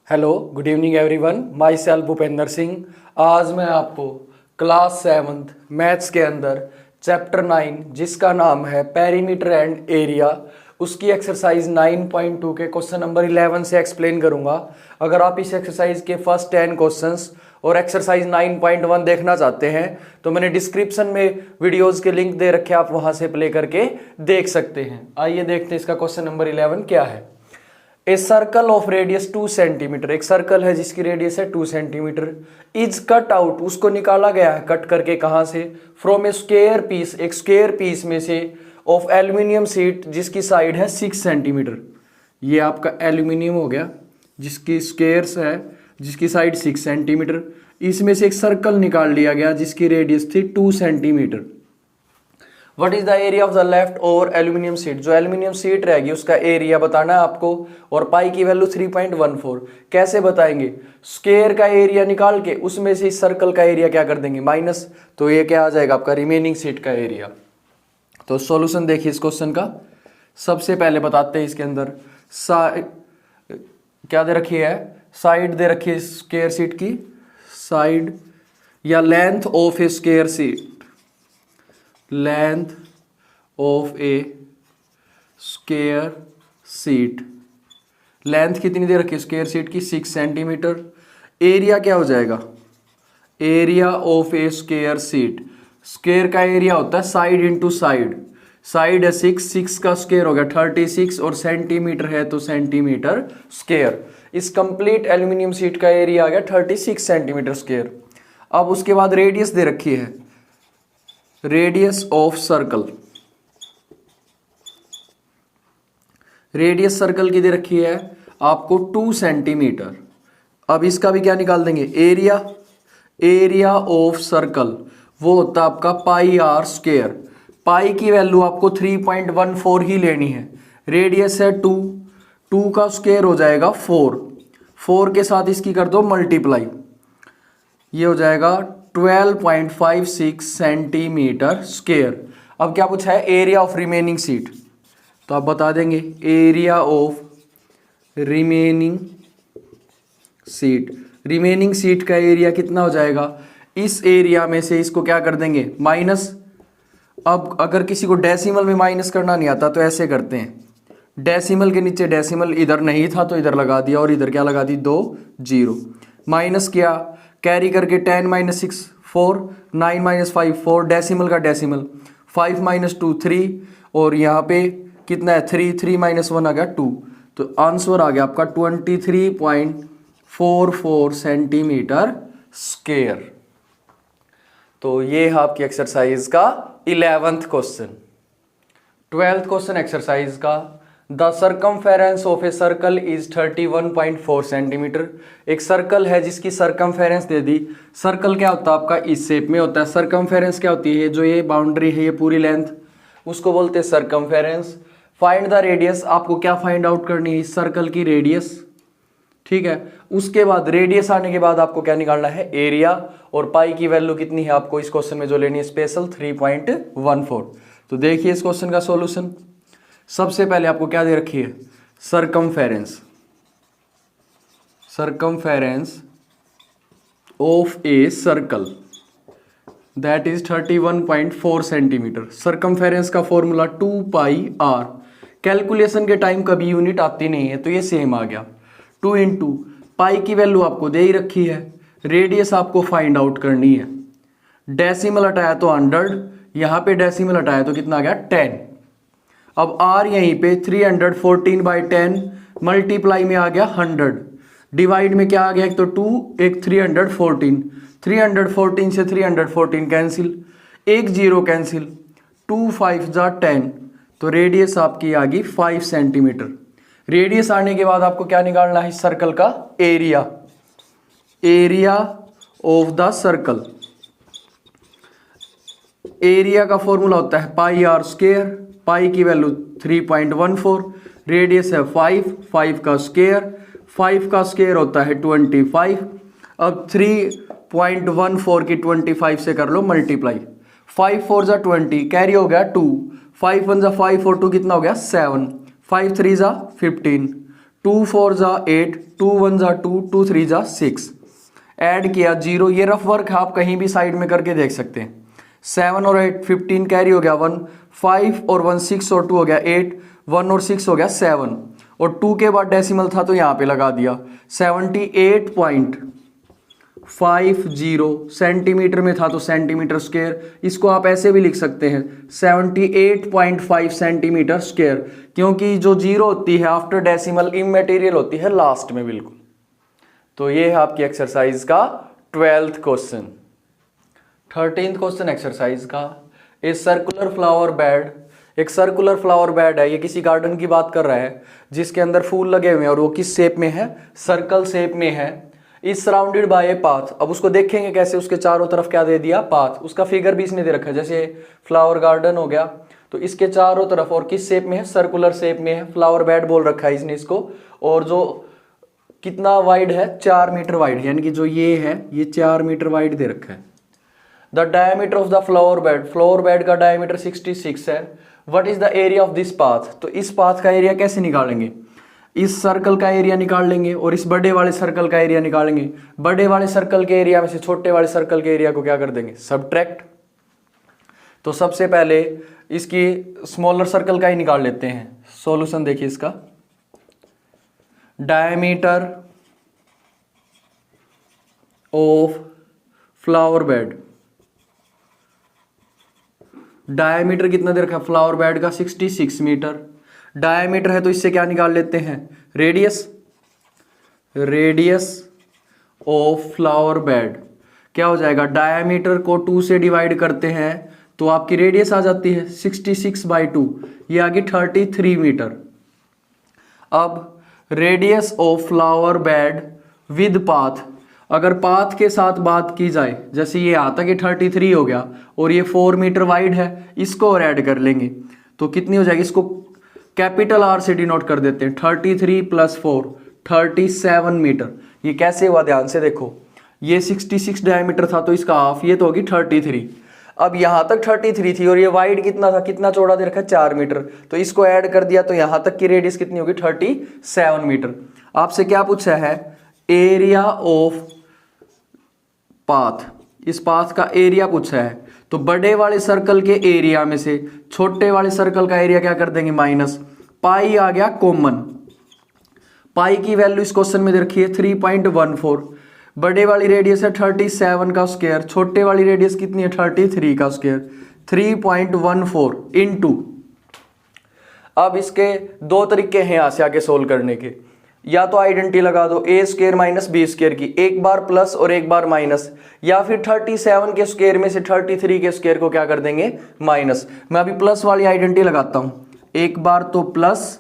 Hello good evening everyone, my self Bhupendra Singh. आज मैं आपको क्लास 7th मैथ्स के अंदर चैप्टर 9 जिसका नाम है पेरीमीटर एंड एरिया, उसकी एक्सरसाइज 9.2 के क्वेश्चन नंबर 11 से एक्सप्लेन करूंगा। अगर आप इस एक्सरसाइज के फर्स्ट 10 क्वेश्चंस और एक्सरसाइज 9.1 देखना चाहते हैं तो मैंने डिस्क्रिप्शन में वीडियोस के लिंक दे रखे, आप वहां से प्ले करके देख सकते हैं। आइए देखते हैं इसका क्वेश्चन नंबर 11 क्या है। A circle of radius 2 centimetre, एक सर्कल है जिसकी रेडियस है 2 सेंटीमीटर, इज कट आउट, उसको निकाला गया है कट करके, कहां से, फ्रॉम ए स्क्वायर पीस, एक स्क्वायर पीस में से, ऑफ एल्यूमिनियम शीट जिसकी साइड है 6 सेंटीमीटर। ये आपका एल्यूमिनियम हो गया जिसकी स्क्वायर्स है, जिसकी साइड 6 सेंटीमीटर। इसमें से एक सर्कल निकाल लिया गया जिसकी रेडियस थी 2 centimetre. What is the area of the left over aluminium sheet, जो एल्यूमिनियम शीट रहेगी उसका एरिया बताना है आपको, और पाई की वैल्यू 3.14। कैसे बताएंगे, स्क्वायर का एरिया निकाल के उसमें से इस सर्कल का एरिया क्या कर देंगे, माइनस, तो ये क्या आ जाएगा आपका रिमेनिंग शीट का एरिया। तो सॉल्यूशन देखिए इस क्वेश्चन का। सबसे पहले बताते हैं इसके अंदर क्या दे रखी है, साइड दे रखी है स्क्वायर शीट की, साइड या length of A square sheet, length of A square sheet, length कितनी दे रखी है स्क्वायर शीट की, 6 सेंटीमीटर। एरिया क्या हो जाएगा, area of A square sheet, square का एरिया होता है साइड इंटू साइड, साइड है 6 का स्क्वायर हो गया 36 और सेंटीमीटर है तो सेंटीमीटर स्क्वायर। इस कंप्लीट एल्यूमिनियम शीट का एरिया आ गया 36 सेंटीमीटर स्क्वायर। अब उसके बाद रेडियस दे रखी है, radius of circle, radius circle की दे रखी है आपको 2 सेंटीमीटर। अब इसका भी क्या निकाल देंगे, एरिया, एरिया ऑफ सर्कल वो होता है आपका पाई आर स्क्वायर। पाई की वैल्यू आपको 3.14 ही लेनी है, रेडियस है 2 का स्क्वायर हो जाएगा 4 के साथ इसकी कर दो मल्टीप्लाई, ये हो जाएगा 12.56 सेंटीमीटर स्क्वायर। अब क्या पूछा है, एरिया ऑफ रिमेनिंग शीट, तो आप बता देंगे area of remaining sheet, remaining sheet का एरिया कितना हो जाएगा, इस एरिया में से इसको क्या कर देंगे माइनस। अब अगर किसी को डेसिमल में माइनस करना नहीं आता तो ऐसे करते हैं, डेसिमल के नीचे डेसिमल इधर नहीं था तो इधर लगा दिया और इधर क्या लगा दी 2 0, माइनस किया कैरी करके 10 - 6 4, 9 - 5 4, डेसिमल का डेसिमल, 5 - 2 3, और यहाँ पे कितना है 3 - 1 आ गया 2, तो आंसर आ गया आपका 23.44 सेंटीमीटर स्क्वायर। तो ये है आपकी एक्सरसाइज का 11th question. 12th question exercise का, the circumference of a circle is 31.4 centimetre. एक सर्कल है जिसकी सर्कमफेरेंस दे दी, सर्कल क्या होता है आपका इस शेप में होता है, सर्कमफेरेंस क्या होती है, जो ये बाउंड्री है ये पूरी लेंथ, उसको बोलते हैं सर्कमफेरेंस। फाइंड द रेडियस, आपको क्या फाइंड आउट करनी है, इस सर्कल की रेडियस, ठीक है। उसके बाद रेडियस आने के बाद आपको क्या निकालना है, एरिया, और पाई की वैल्यू कितनी है आपको इस क्वेश्चन में जो लेनी है स्पेशल 3.14। तो देखिए इस क्वेश्चन का सॉल्यूशन। सबसे पहले आपको क्या दे रखी है, circumference, circumference of a circle that is 31.4 centimetre. Circumference का फॉर्मूला 2πr, कैलकुलेशन के टाइम कभी यूनिट आती नहीं है तो ये सेम आ गया, 2 इंटू पाई की वैल्यू आपको दे ही रखी है, रेडियस आपको फाइंड आउट करनी है, डेसिमल हटाया तो 100, यहाँ पे डेसिमल हटाया तो कितना आ गया 10। अब r यहीं पे 314/10 मल्टीप्लाई में आ गया 100, डिवाइड में क्या आ गया, एक तो 2 एक 314, 314 से 314 कैंसिल, एक 0 कैंसिल, 2 5 जा 10, तो रेडियस आपकी आ गई 5 सेंटीमीटर। रेडियस आने के बाद आपको क्या निकालना है, इस सर्कल का area, area of the circle, area का फॉर्मूला होता है पाई आर स्क्वायर, पाई की वैल्यू 3.14, रेडियस है 5 का स्क्वायर, 5 का स्क्वायर होता है 25। अब 3.14 की 25 से कर लो मल्टीप्लाई, 5 4 जा 20, कैरी हो गया 2, 5 1 जा 5 और 2 कितना हो गया 7, 5 3 जा 15, 2 4 जा 8, 2 1 जा 2, 2 3 जा 6, ऐड किया 0। ये रफ वर्क आप कहीं भी साइड में करके देख सकते हैं। 7 और 8 15 कैरी हो गया 1, 5 और 1 6 और 2 हो गया 8, 1 और 6 हो गया 7, और 2 के बाद डेसिमल था तो यहाँ पे लगा दिया। 78.50 सेंटीमीटर में था तो सेंटीमीटर स्क्वायर। इसको आप ऐसे भी लिख सकते हैं 78.5 सेंटीमीटर स्क्वायर, क्योंकि जो जीरो होती है आफ्टर डेसिमल इमैटेरियल होती है लास्ट में बिल्कुल। तो ये है आपकी एक्सरसाइज का 12th question. 13th question exercise का, ए सर्कुलर फ्लावर बेड। एक सर्कुलर फ्लावर बेड है, ये किसी गार्डन की बात कर रहा है जिसके अंदर फूल लगे हुए हैं और वो किस शेप में है, सर्कल शेप में है। Is surrounded by a path. अब उसको देखेंगे कैसे, उसके चारों तरफ क्या दे दिया, पाथ। उसका फिगर भी इसने दे रखा है, जैसे फ्लावर गार्डन हो गया तो इसके चारों तरफ, और किस शेप में है, सर्कुलर शेप में है। फ्लावर बेड बोल रखा है इसने इसको, और जो कितना वाइड है, 4 मीटर वाइड, यानी कि जो ये है ये 4 मीटर वाइड दे रखा है। The diameter of the flower bed का डायमीटर 66 है। What is the area of this path. तो इस पाथ का एरिया कैसे निकालेंगे, इस सर्कल का एरिया निकाल लेंगे और इस बड़े वाले सर्कल का एरिया निकालेंगे। बड़े वाले सर्कल के एरिया में से छोटे वाले सर्कल के एरिया को क्या कर देंगे, सबट्रैक्ट। तो सबसे पहले इसकी स्मॉलर सर्कल का ही निकाल लेते हैं। सॉल्यूशन देखिए इसका, diameter of flower bed, diameter कितना दे रखा है फ्लावर बेड का, 66 मीटर। डायमीटर है तो इससे क्या निकाल लेते हैं, रेडियस ऑफ फ्लावर बेड। क्या हो जाएगा, डायमीटर को 2 से डिवाइड करते हैं तो आपकी रेडियस आ जाती है 66/2, ये आ गई 33 मीटर। अब radius of flower bed with path, अगर पाथ के साथ बात की जाए, जैसे ये आता कि 33 हो गया और ये 4 मीटर वाइड है, इसको और ऐड कर लेंगे तो कितनी हो जाएगी, इसको कैपिटल आर से डिनोट कर देते हैं। 33 + 4 37 मीटर। ये कैसे हुआ, ध्यान से देखो, ये 66 डायमीटर था तो इसका हाफ, ये तो होगी 33। अब यहां तक 33 थी और ये वाइड कितना था, कितना चौड़ा दे रखा है, 4 मीटर, तो इसको ऐड कर दिया तो यहां तक की रेडियस कितनी होगी, 37 मीटर। आपसे क्या पूछा है, एरिया ऑफ पाथ, इस पाथ का एरिया पूछा है। तो बड़े वाले सर्कल के एरिया में से छोटे वाले सर्कल का एरिया क्या कर देंगे, माइनस। पाई आ गया कॉमन, पाई की वैल्यू इस क्वेश्चन में दे रखी है 3.14। बड़े वाली रेडियस है 37 का स्क्वायर, छोटे वाली रेडियस कितनी है, 33 का स्क्वायर, 3.14 इनटू। अब इसके दो तरीके हैं यहां से आगे सोल्व करने के, या तो आइडेंटिटी लगा दो a² - b² की, एक बार प्लस और एक बार माइनस, या फिर 37 के स्क्वायर में से 33 के स्क्वायर को क्या कर देंगे, माइनस। मैं अभी प्लस वाली आइडेंटिटी लगाता हूं, एक बार तो प्लस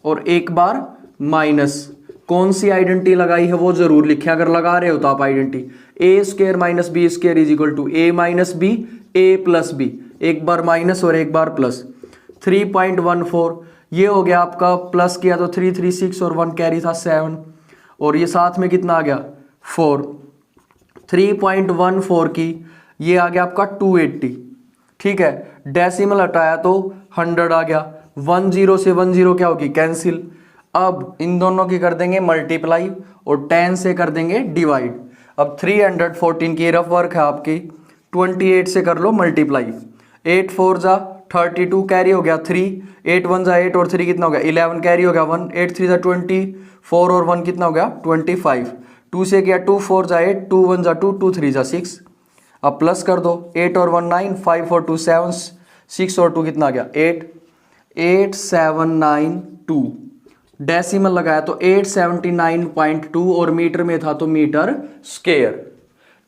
और एक बार माइनस। कौन सी आइडेंटिटी लगाई है वो जरूर लिखें अगर लगा रहे हो तो आप identity, a² - b² = a - b, a + b, एक बार माइनस और एक बार प्लस। 3.14 ये हो गया आपका, प्लस किया तो 3 3 6 और 1 कैरी था 7, और ये साथ में कितना आ गया 4। 3.14 की ये आ गया आपका 280, ठीक है। डेसिमल हटाया तो 100 आ गया, 10 से 10 क्या होगी, कैंसिल। अब इन दोनों की कर देंगे मल्टीप्लाई और 10 से कर देंगे डिवाइड। अब 314 की रफ वर्क है आपकी, 28 से कर लो मल्टीप्लाई। 8 4 जा 32 कैरी हो गया 3, 8 1 जा 8 और 3 कितना हो गया 11 कैरी हो गया 1, 8 3 जा 20, 4 और 1 कितना हो गया 25। 2 से किया 2 4 जा 8, 2 1 जा 2, 2 3 जा 6। अब प्लस कर दो, 8 और 1 9, 5 और 2 7, 6 और 2 कितना आ गया 8, 8792। डेसिमल लगाया तो 879.2 और मीटर में था तो मीटर स्क्वायर।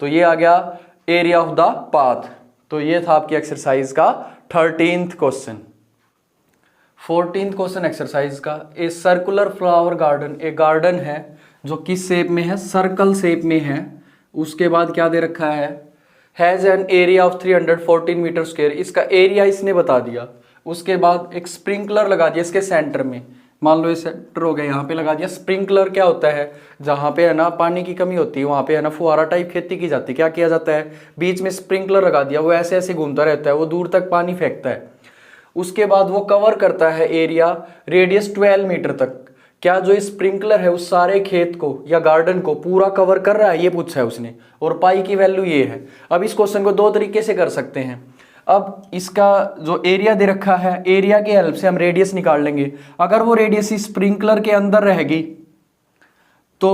तो ये आ गया एरिया ऑफ द पाथ। तो ये था आपकी एक्सरसाइज का 13th question. 14th question exercise का, ए सर्कुलर फ्लावर गार्डन, एक गार्डन है जो किस शेप में है, सर्कल शेप में है। उसके बाद क्या दे रखा है, has an area of 314 metre square, इसका एरिया इसने बता दिया। उसके बाद एक स्प्रिंकलर लगा दिया इसके सेंटर में, मान लो ये सेंटर हो गया, यहाँ पे लगा दिया। स्प्रिंकलर क्या होता है, जहाँ पे है ना पानी की कमी होती है वहाँ पे है ना फुहारा टाइप खेती की जाती है। क्या किया जाता है, बीच में स्प्रिंकलर लगा दिया, वो ऐसे ऐसे घूमता रहता है, वो दूर तक पानी फेंकता है। उसके बाद वो कवर करता है एरिया, रेडियस 12 मीटर तक। क्या जो स्प्रिंकलर है उस सारे खेत को या गार्डन को पूरा कवर कर रहा है, ये पूछा है उसने, और पाई की वैल्यू ये है। अब इस क्वेश्चन को दो तरीके से कर सकते हैं। अब इसका जो एरिया दे रखा है, एरिया की हेल्प से हम रेडियस निकाल लेंगे। अगर वो रेडियस स्प्रिंकलर के अंदर रहेगी तो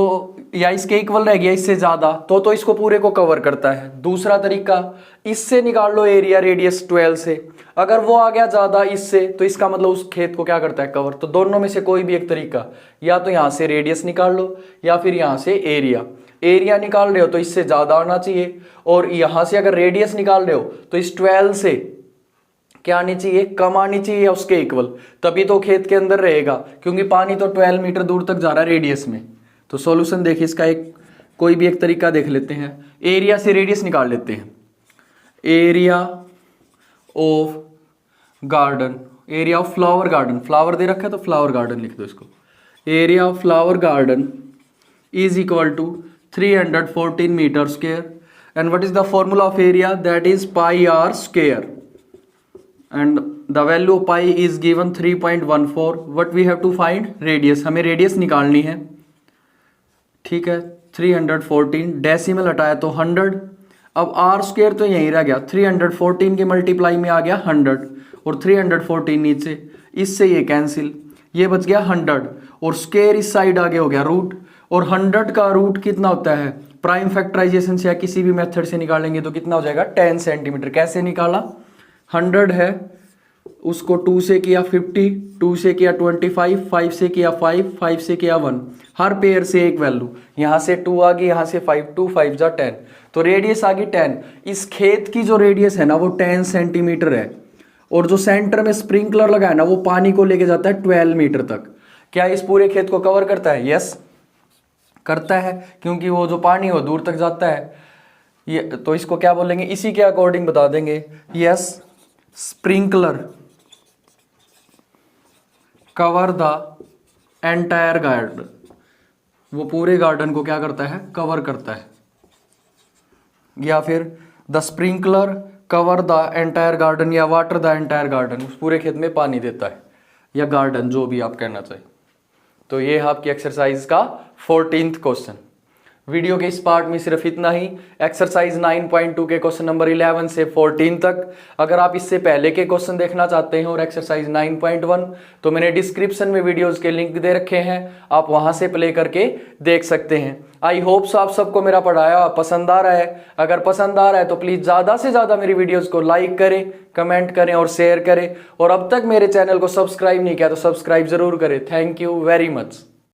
या इसके इक्वल रह गया इससे ज्यादा तो इसको पूरे को कवर करता है। दूसरा तरीका, इससे निकाल लो एरिया रेडियस 12 से, अगर वो आ गया ज्यादा इससे तो इसका मतलब उस खेत को क्या करता है, कवर। तो दोनों में से कोई भी एक तरीका, या तो यहां से रेडियस निकाल लो या फिर यहां से एरिया। एरिया निकाल रहे हो तो इससे ज्यादा आना चाहिए, और यहां से अगर रेडियस निकाल रहे हो तो इस 12 से क्या आनी चाहिए, कम आनी चाहिए उसके इक्वल, तभी तो खेत के अंदर रहेगा, क्योंकि पानी तो 12 मीटर दूर तक जा रहा है रेडियस में। तो सॉल्यूशन देखिए इसका, एक कोई भी एक तरीका देख लेते हैं। एरिया से रेडियस निकाल लेते हैं। Area of garden, area of flower garden, flower दे रखा है तो फ्लावर गार्डन लिख दो इसको। Area of flower garden is equal to 314 metre square, and what is the formula of area, that is pi r square, and the value of pi is given 3.14। What we have to find, radius, हमें radius निकालनी है। ठीक है, 314 decimal हटाया तो 100। अब are square तो यहीं रह गया, 314 के मल्टीप्लाई में आ गया 100, और 314 नीचे, इससे ये कैंसिल, ये बच गया 100, और स्क्वायर इस साइड आगे हो गया रूट, और 100 का रूट कितना होता है, प्राइम फैक्टराइजेशन से या किसी भी मेथड से निकालेंगे तो कितना हो जाएगा, 10 सेंटीमीटर। कैसे निकाला, 100 है उसको 2 से किया 50, 2 से किया 25, 5 से किया 5, 5 से किया 1, हर पेयर से एक वैल्यू, यहां से 2 आ गई, यहां से 5, 2 5 जा 10, तो रेडियस आ गई 10। इस खेत की जो रेडियस है ना वो 10 सेंटीमीटर है, और जो सेंटर में स्प्रिंकलर लगा है ना वो पानी को लेके जाता है 12 मीटर तक। क्या इस पूरे खेत को कवर करता है, यस करता है, क्योंकि वो जो पानी हो दूर तक जाता है। ये तो इसको क्या बोलेंगे, इसी के अकॉर्डिंग बता देंगे, yes sprinkler cover the entire garden, वो पूरे गार्डन को क्या करता है, कवर करता है। या फिर the sprinkler cover the entire garden, या वाटर द एंटायर गार्डन, उस पूरे खेत में पानी देता है, या गार्डन, जो भी आप कहना चाहिए। तो ये है आपकी एक्सरसाइज का 14th क्वेश्चन। वीडियो के इस पार्ट में सिर्फ इतना ही। एक्सरसाइज 9.2 के क्वेश्चन नंबर 11 से 14 तक, अगर आप इससे पहले के क्वेश्चन देखना चाहते हैं और एक्सरसाइज 9.1, तो मैंने डिस्क्रिप्शन में वीडियोस के लिंक दे रखे हैं, आप वहां से प्ले करके देख सकते हैं। आई होप सो आप सबको मेरा पढ़ाया पसंद आ रहा है। अगर पसंद आ रहा है तो प्लीज ज्यादा से ज्यादा मेरी वीडियोस को लाइक करें, कमेंट करें और शेयर करें, और अब तक मेरे चैनल को सब्सक्राइब नहीं किया तो सब्सक्राइब जरूर करें। Thank you very much.